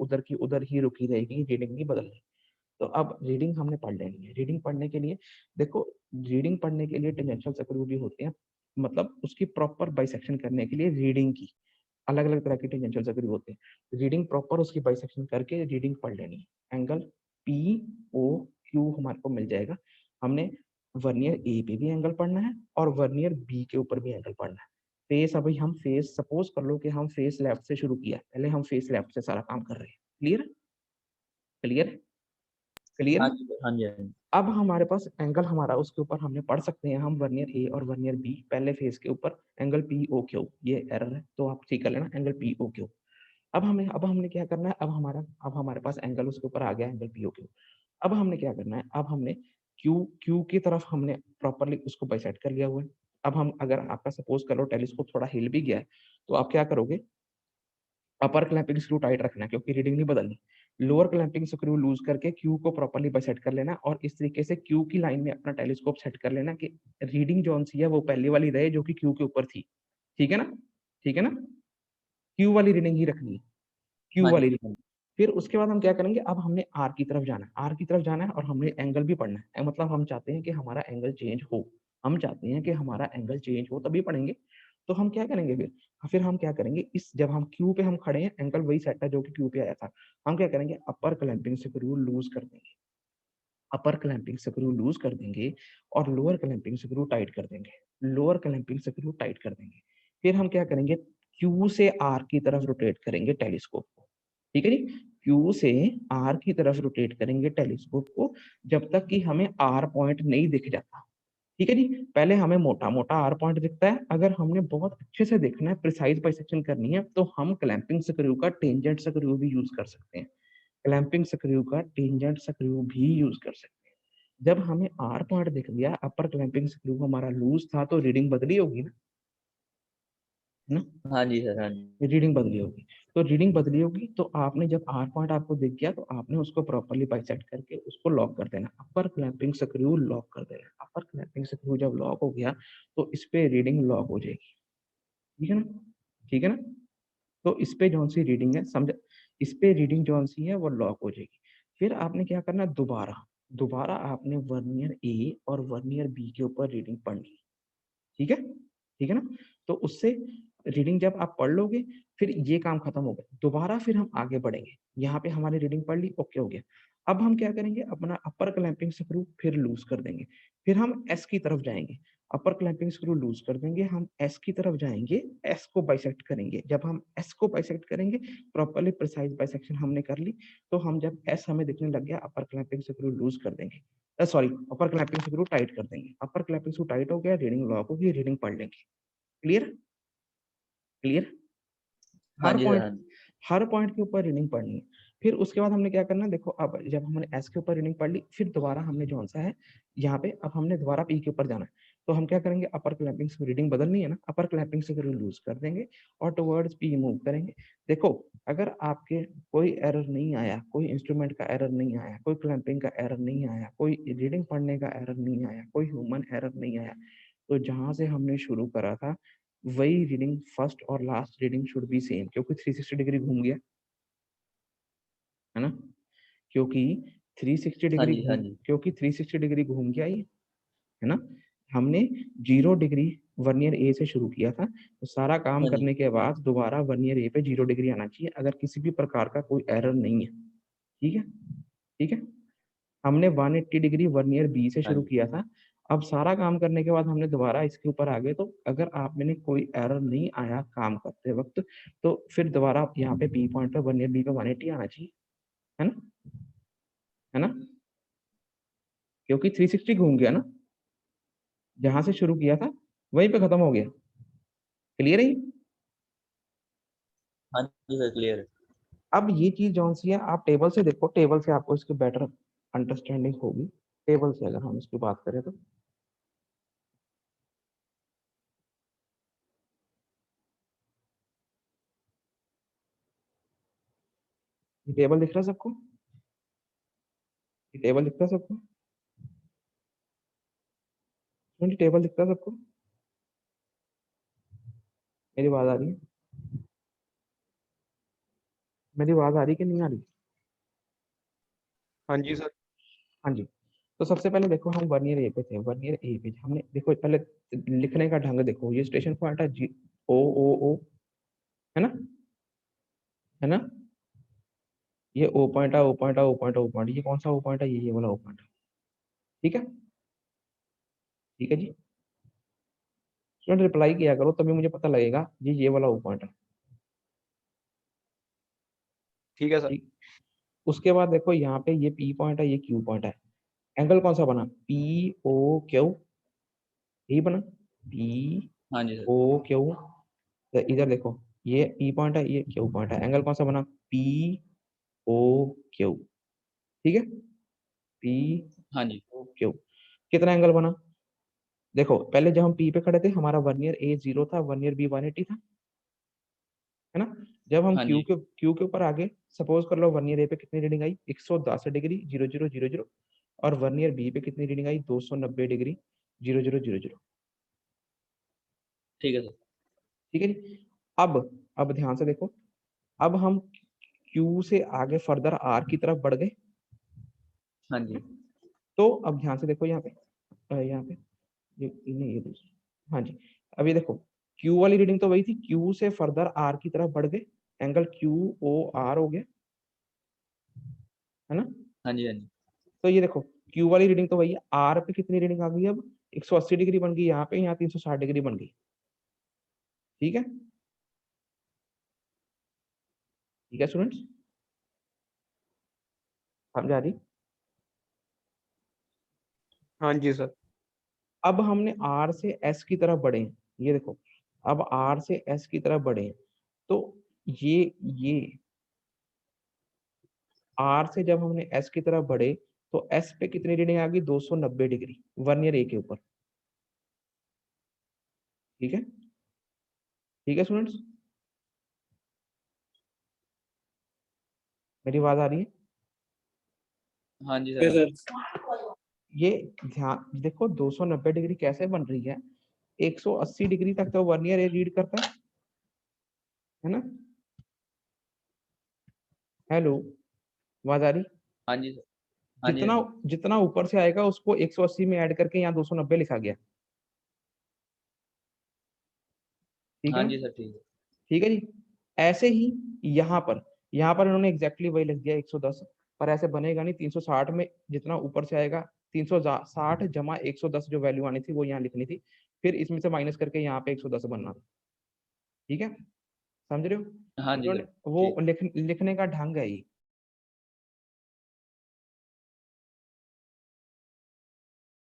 उधर की उधर ही रुकी रहेगी, रीडिंग नहीं बदलनी। तो अब रीडिंग हमने पढ़ लेनी है। रीडिंग पढ़ने के लिए देखो, रीडिंग पढ़ने के लिए टेंजेंशियल स्क्रू भी होते हैं, मतलब उसकी प्रॉपर बाइसेक्शन करने के लिए रीडिंग की अलग अलग तरह के टेंजेंशियल स्क्रू होते हैं। रीडिंग प्रॉपर उसकी बाइसेक्शन करके रीडिंग पढ़ लेनी है। एंगल पी ओ क्यू हमारे को मिल जाएगा। हमने वर्नियर ए पे भी एंगल पढ़ना है और वर्नियर बी के ऊपर भी एंगल पढ़ना है। फेस, अभी हम फेस, सपोज कर लो कि हम फेस लेफ्ट से शुरू किया, पहले हम फेस लेफ्ट से सारा काम कर रहे हैं। क्लियर? क्लियर? क्लियर हाँ है? जी, हाँ जी, हाँ जी। अब हमारे पास एंगल हमारा, उसके ऊपर हमने पढ़ सकते हैं हम वर्नियर ए और वर्नियर बी, पहले फेस के ऊपर एंगल पी ओ क्यू। ये एरर है तो आप ठीक कर लेना, एंगल पी ओ क्यू। अब हमने क्या करना है, अब हमारे पास एंगल उसके ऊपर आ गया, एंगल पी ओ क्यू। अब हमने क्या करना है, अब हमने क्यू क्यू की तरफ हमने प्रॉपरली उसको बाइसेक्ट कर लिया हुआ है। अब हम, अगर आपका सपोज करो टेलीस्कोप थोड़ा हिल भी गया है, तो आप क्या करोगे, अपर क्लैंपिंग स्क्रू टाइट रखना है क्योंकि रीडिंग नहीं बदलनी। लोअर क्लैंपिंग स्क्रू लूज करके क्यू को प्रॉपर्ली बाइसेट कर लेना और इस तरीके से क्यू की लाइन में अपना टेलीस्कोप सेट कर लेना कि रीडिंग जो सी है वो पहले वाली रहे जो कि क्यू के ऊपर थी। ठीक है ना? ठीक है ना? क्यू वाली रीडिंग ही रखनी है, क्यू हाँ जी, वाली हाँ रीडिंग। जी। फिर उसके बाद हम क्या करेंगे, अब हमने आर की तरफ जाना है, आर की तरफ जाना है और हमने एंगल भी पढ़ना है। मतलब हम चाहते हैं कि हमारा एंगल चेंज हो, हम चाहते हैं कि हमारा एंगल चेंज हो, तभी पढ़ेंगे। तो हम क्या करेंगे फिर हम क्या करेंगे, इस जब हम क्यू पे हम खड़े हैं, एंगल वही सेट है जो कि क्यू पे आया था। हम क्या करेंगे, अपर क्लैंपिंग स्क्रू लूज कर देंगे, अपर क्लैंपिंग स्क्रू लूज कर देंगे और लोअर क्लैंपिंग स्क्रू टाइट कर देंगे, लोअर क्लैंपिंग स्क्रू टाइट कर देंगे। फिर हम क्या करेंगे, क्यू से आर की तरफ रोटेट करेंगे टेलीस्कोप को। ठीक है जी? क्यू से आर की तरफ रोटेट करेंगे टेलीस्कोप को, जब तक कि हमें आर पॉइंट नहीं दिख जाता। ठीक है जी? पहले हमें मोटा मोटा आर पॉइंट दिखता है, अगर हमने बहुत अच्छे से देखना है, प्रिसाइज बाइसेक्शन करनी है, तो हम क्लैंपिंग स्क्रू का टेंजेंट स्क्रू भी यूज कर सकते हैं। क्लैंपिंग स्क्रू का टेंजेंट स्क्रू भी यूज कर सकते हैं। जब हमें आर पॉइंट दिख गया, अपर क्लैंपिंग स्क्रू हमारा लूज था, तो रीडिंग बदली होगी ना, है ना? हाँ जी सर, हाँ जी। रीडिंग बदली होगी। तो रीडिंग बदली होगी तो आपने, जब आर पॉइंट आपको दिख गया, तो आपने उसको प्रॉपर्ली बाइसेक्ट करके उसको लॉक कर देना, अपर क्लैंपिंग स्क्रू लॉक कर देना। अपर क्लैंपिंग स्क्रू जब लॉक हो गया, तो इस पे रीडिंग लॉक हो जाएगी। ठीक है ना? ठीक है ना? तो इस पे जौन सी रीडिंग है, समझ, इस पे रीडिंग जौन सी है वो लॉक हो जाएगी। फिर आपने क्या करना, दोबारा दोबारा आपने वर्नियर ए और वर्नियर बी के ऊपर रीडिंग पढ़नी। ठीक है? ठीक है ना? तो उससे रीडिंग जब आप पढ़ लोगे, फिर ये काम खत्म हो गया, दोबारा फिर हम आगे बढ़ेंगे। यहाँ पे हमारी रीडिंग पढ़ ली, ओके हो गया। अब हम क्या करेंगे, अपना अपर क्लैंपिंग स्क्रू फिर लूज कर देंगे, फिर हम एस की तरफ जाएंगे, अपर क्लैंपिंग स्क्रू लूज कर देंगे, हम एस की तरफ जाएंगे, एस को बाइसेक्ट करेंगे। जब हम एस को बाइसेक्ट करेंगे, प्रॉपर्ली प्रिसाइज बाइसेक्शन हमने कर ली, तो हम जब एस हमें दिखने लग गया, अपर क्लैंपिंग स्क्रू लूज कर देंगे, सॉरी, अपर क्लैंपिंग स्क्रू टाइट कर देंगे। अपर क्लैंपिंग स्क्रू टाइट हो गया, रीडिंग लॉक होगी, रीडिंग पढ़ लेंगे। क्लियर? क्लियर? हाँ हर जी सर, पॉइंट, हाँ जी। हर पॉइंट के ऊपर रीडिंग पढ़नी है। फिर उसके बाद हमने क्या करना है, देखो, अब जब हमने एस के ऊपर रीडिंग पढ़ ली, फिर दोबारा हमने जो सा है यहाँ पे, अब हमने दोबारा पी के ऊपर जाना है। तो हम क्या करेंगे, अपर क्लैंपिंग से रीडिंग बदलनी है ना, अपर क्लैंपिंग से लूज कर देंगे और टुवर्ड्स पी मूव करेंगे। देखो, अगर आपके कोई एरर नहीं आया, कोई इंस्ट्रूमेंट का एरर नहीं आया, कोई क्लैंपिंग का एरर नहीं आया, कोई रीडिंग पढ़ने का एरर नहीं आया, कोई ह्यूमन एरर नहीं आया, तो जहां से हमने शुरू करा था, वही रीडिंग, फर्स्ट और last reading should be same, क्योंकि 360 डिग्री घूम गया, है ना? क्योंकि 360 हाँ डिग्री जी, हाँ घूम, जी। क्योंकि 360 डिग्री घूम गया ये, है ना? हमने 0 डिग्री वर्नियर ए से शुरू किया था, तो सारा काम हाँ जी, करने के बाद दोबारा वर्नियर ए पे 0 डिग्री आना चाहिए, अगर किसी भी प्रकार का कोई एरर नहीं है। ठीक है? ठीक है? हमने 180 डिग्री वर्नियर बी से हाँ शुरू जी। किया था। अब सारा काम करने के बाद हमने दोबारा इसके ऊपर आ गए, तो अगर आप में कोई एरर नहीं आया काम करते वक्त, तो फिर दोबारा आप यहाँ पे बी पॉइंट पे, वर्नियर बी पे 180 आना चाहिए, है ना? है ना? क्योंकि 360 घूम गया ना, जहां से शुरू किया था वहीं पे खत्म हो गया। क्लियर है? हाँ जी सर, क्लियर है। अब ये चीज जौन सी है, आप टेबल से देखो, टेबल से आपको इसकी बेटर अंडरस्टैंडिंग होगी। टेबल से अगर हम इसकी बात करें, तो ये टेबल दिख रहा है सबको? ये टेबल दिखता है सबको? ये टेबल दिखता है सबको? मेरी बात आ रही है? मेरी आवाज आ रही कि नहीं आ रही? हाँ जी सर। हाँ जी। तो सबसे पहले देखो हम वर्नियर ए पे थे, वर्नियर ए पे हमने देखो पहले लिखने का ढंग देखो, ये स्टेशन पॉइंट है जी, ओ ओ ओ, है ना, है ना, ये ओ पॉइंट है, ओ पॉइंट है, ओ पॉइंट है, ओ पॉइंट, ये कौन सा ओ पॉइंट है, ये वाला ओ पॉइंट है। ठीक है, ठीक है जी। स्टूडेंट रिप्लाई किया करो तभी मुझे पता लगेगा ये वाला ओ पॉइंट है। ठीक है सर। ठीक। उसके बाद देखो यहाँ पे ये पी पॉइंट है, ये क्यू पॉइंट है। एंगल कौन सा बना, पी ओ क्यू, यही बना, पी हाँ जी सर। O Q. तो इधर देखो ये पी पॉइंट है, ये क्यू पॉइंट है, एंगल कौन सा बना, पी ओ क्यू। ठीक है, पी हाँ जी। O Q. कितना एंगल बना, देखो पहले जब हम पी पे खड़े थे हमारा वर्नियर ए 0 था, वर्नियर बी 180 था, है ना। जब हम हाँ क्यू जी। के क्यू के ऊपर आगे, सपोज कर लो वर्नियर ए पे कितनी रीडिंग आई, 110 डिग्री 0000, और वर्नियर बी पे कितनी रीडिंग आई, 290 डिग्री 0000। ठीक है सर। ठीक है जी। अब ध्यान से देखो, अब हम क्यू से आगे फर्दर आर की तरफ बढ़ गए। हाँ जी। तो अब ध्यान से देखो यहाँ पे, यहाँ पे ये दूसरी, हाँ जी। अब ये देखो क्यू वाली रीडिंग तो वही थी, क्यू से फर्दर आर की तरफ बढ़ गए, एंगल क्यू ओ आर हो गया, है ना। हाँ जी। हाँ जी। तो ये देखो क्यू वाली रीडिंग तो वही है, आर पे कितनी रीडिंग आ गई अब, 180 डिग्री बन गई यहाँ पे, यहाँ 360 डिग्री बन गई। ठीक है, ठीक है स्टूडेंट्स, समझ आ रही। हाँ जी सर। अब हमने आर से एस की तरफ बढ़े हैं, ये देखो, अब आर से एस की तरफ बढ़े हैं। तो ये आर से जब हमने एस की तरफ बढ़े तो एस पे कितनी रीडिंग आ गई, 290 डिग्री वर्नियर ए के ऊपर। ठीक है, ठीक है स्टूडेंट्स, मेरी आवाज आ रही है? हाँ जी ठीक सर। है सर। ये ध्यान देखो 290 डिग्री कैसे बन रही है, 180 डिग्री तक तो वर्नियर ए रीड करता है ना। हेलो, आवाज आ रही? हाँ जी सर। हाँ जी। हाँ जितना जी। जितना ऊपर से आएगा उसको 180 में ऐड करके यहाँ 290 लिखा गया। ठीक है हाँ ना, जी सर। ठीक है। ठीक है जी। ऐसे ही यहाँ पर इन्होंने एग्जैक्टली वही लिख दिया 110, पर ऐसे बनेगा नहीं, 360 में जितना ऊपर से आएगा 360 जमा 110 जो वैल्यू आनी थी वो यहाँ लिखनी थी, फिर इसमें से माइनस करके यहाँ पे 110 बनना था। ठीक है, समझ रहे हो? हाँ जी सर। वो ठीक। लिखने का ढंग है ये।